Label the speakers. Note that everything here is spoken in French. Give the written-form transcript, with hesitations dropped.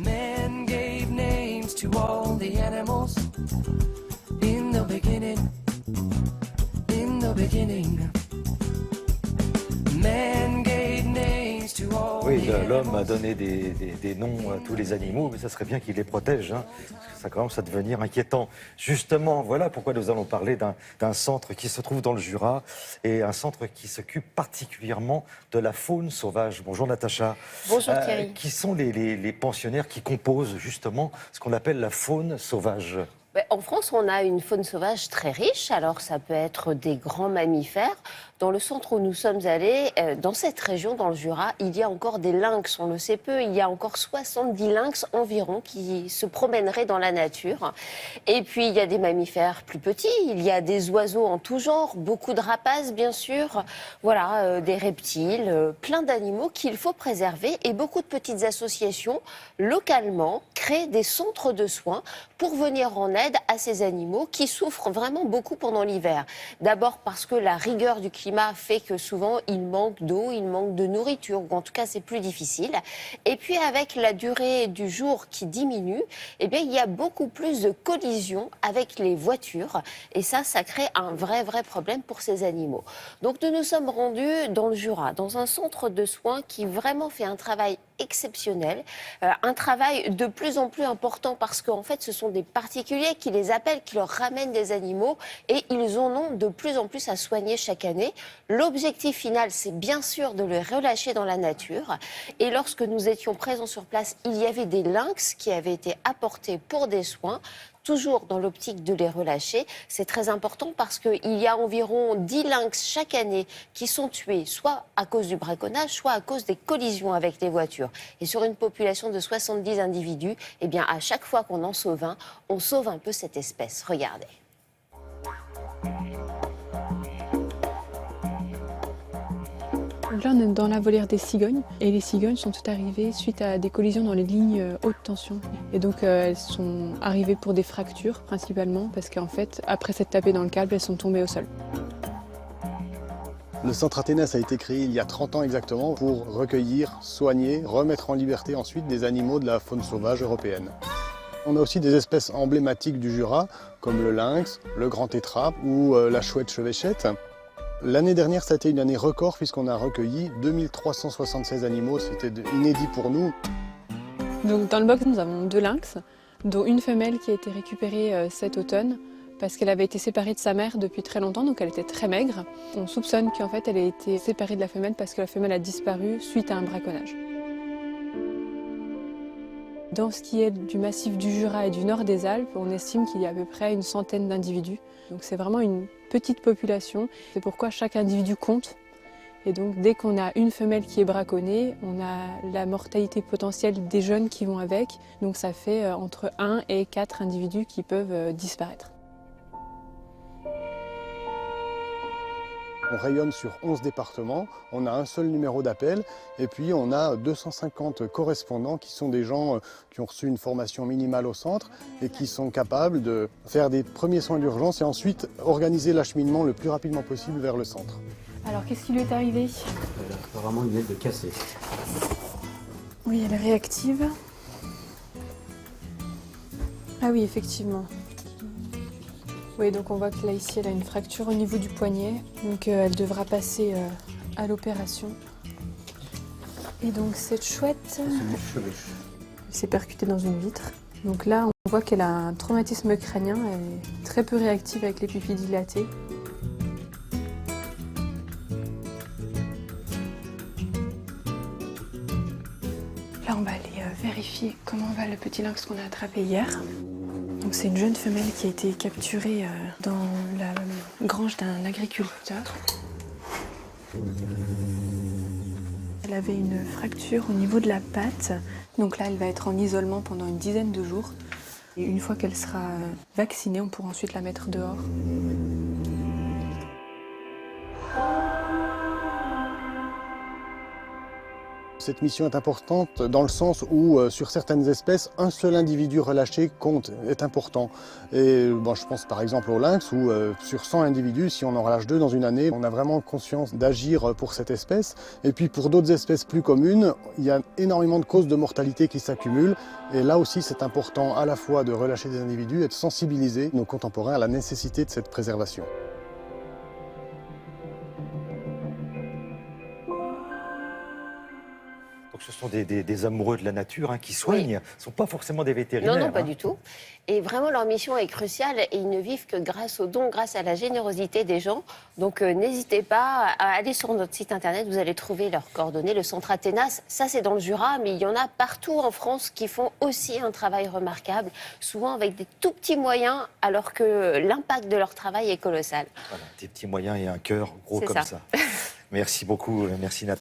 Speaker 1: Man gave names to all the animals in the beginning. In the beginning. Man gave names to all
Speaker 2: Oui,
Speaker 1: the
Speaker 2: l'homme a
Speaker 1: animals.
Speaker 2: donné des noms à tous les animaux, mais ça serait bien qu'il les protège, hein, parce que ça commence à devenir inquiétant. Justement, voilà pourquoi nous allons parler d'un centre qui se trouve dans le Jura, et un centre qui s'occupe particulièrement de la faune sauvage. Bonjour Natacha.
Speaker 3: Bonjour Thierry.
Speaker 2: Qui sont les pensionnaires qui composent justement ce qu'on appelle la faune sauvage?
Speaker 3: En France, on a une faune sauvage très riche. Alors, ça peut être des grands mammifères. Dans le centre où nous sommes allés, dans cette région, dans le Jura, il y a encore des lynx. On le sait peu, il y a encore 70 lynx environ qui se promèneraient dans la nature. Et puis, il y a des mammifères plus petits. Il y a des oiseaux en tout genre, beaucoup de rapaces, bien sûr. Voilà, des reptiles, plein d'animaux qu'il faut préserver. Et beaucoup de petites associations, localement, créent des centres de soins pour venir en aide à ces animaux qui souffrent vraiment beaucoup pendant l'hiver. D'abord parce que la rigueur du climat fait que souvent il manque d'eau, il manque de nourriture, ou en tout cas c'est plus difficile. Et puis avec la durée du jour qui diminue, eh bien, il y a beaucoup plus de collisions avec les voitures. Et ça crée un vrai problème pour ces animaux. Donc nous nous sommes rendus dans le Jura, dans un centre de soins qui vraiment fait un travail exceptionnel, un travail de plus en plus important parce qu'en fait ce sont des particuliers qui les appellent, qui leur ramènent des animaux et ils en ont de plus en plus à soigner chaque année. L'objectif final, c'est bien sûr de les relâcher dans la nature. Et lorsque nous étions présents sur place, il y avait des lynx qui avaient été apportés pour des soins. Toujours dans l'optique de les relâcher. C'est très important parce qu'il y a environ 10 lynx chaque année qui sont tués, soit à cause du braconnage, soit à cause des collisions avec les voitures. Et sur une population de 70 individus, eh bien, à chaque fois qu'on en sauve un, on sauve un peu cette espèce. Regardez.
Speaker 4: Là, on est dans la volière des cigognes et les cigognes sont toutes arrivées suite à des collisions dans les lignes haute tension. Et donc elles sont arrivées pour des fractures principalement parce qu'en fait, après s'être tapées dans le câble, elles sont tombées au sol.
Speaker 5: Le centre Athénas a été créé il y a 30 ans exactement pour recueillir, soigner, remettre en liberté ensuite des animaux de la faune sauvage européenne. On a aussi des espèces emblématiques du Jura comme le lynx, le grand tétras ou la chouette chevêchette. L'année dernière, ça a été une année record puisqu'on a recueilli 2376 animaux, c'était inédit pour nous.
Speaker 4: Donc dans le box, nous avons 2 lynx, dont une femelle qui a été récupérée cet automne parce qu'elle avait été séparée de sa mère depuis très longtemps, donc elle était très maigre. On soupçonne qu'en fait elle a été séparée de la femelle parce que la femelle a disparu suite à un braconnage. Dans ce qui est du massif du Jura et du nord des Alpes, on estime qu'il y a à peu près une centaine d'individus. Donc c'est vraiment une petite population. C'est pourquoi chaque individu compte. Et donc dès qu'on a une femelle qui est braconnée, on a la mortalité potentielle des jeunes qui vont avec. Donc ça fait entre 1 et 4 individus qui peuvent disparaître.
Speaker 5: On rayonne sur 11 départements, on a un seul numéro d'appel et puis on a 250 correspondants qui sont des gens qui ont reçu une formation minimale au centre et qui sont capables de faire des premiers soins d'urgence et ensuite organiser l'acheminement le plus rapidement possible vers le centre.
Speaker 4: Alors qu'est-ce qui lui est arrivé?
Speaker 6: Elle a apparemment une aile cassée.
Speaker 4: Oui, elle est réactive. Ah oui, effectivement. Oui, donc on voit que là, ici, elle a une fracture au niveau du poignet. Donc elle devra passer à l'opération. Et donc cette chouette s'est percutée dans une vitre. Donc là, on voit qu'elle a un traumatisme crânien. Elle est très peu réactive avec les pupilles dilatées. Là, on va aller vérifier comment va le petit lynx qu'on a attrapé hier. Donc c'est une jeune femelle qui a été capturée dans la grange d'un agriculteur. Elle avait une fracture au niveau de la patte. Donc là, elle va être en isolement pendant une dizaine de jours. Et une fois qu'elle sera vaccinée, on pourra ensuite la mettre dehors.
Speaker 5: Cette mission est importante dans le sens où, sur certaines espèces, un seul individu relâché compte, est important. Et je pense par exemple au lynx, où sur 100 individus, si on en relâche 2 dans une année, on a vraiment conscience d'agir pour cette espèce. Et puis pour d'autres espèces plus communes, il y a énormément de causes de mortalité qui s'accumulent. Et là aussi, c'est important à la fois de relâcher des individus et de sensibiliser nos contemporains à la nécessité de cette préservation.
Speaker 2: Donc ce sont des amoureux de la nature qui soignent, ne sont pas forcément des vétérinaires.
Speaker 3: Non, pas du tout. Et vraiment, leur mission est cruciale et ils ne vivent que grâce aux dons, grâce à la générosité des gens. Donc n'hésitez pas à aller sur notre site internet, vous allez trouver leurs coordonnées. Le centre Athénas, ça c'est dans le Jura, mais il y en a partout en France qui font aussi un travail remarquable, souvent avec des tout petits moyens, alors que l'impact de leur travail est colossal.
Speaker 2: Voilà, des petits moyens et un cœur gros
Speaker 3: C'est
Speaker 2: comme ça. Merci beaucoup, merci Nathalie.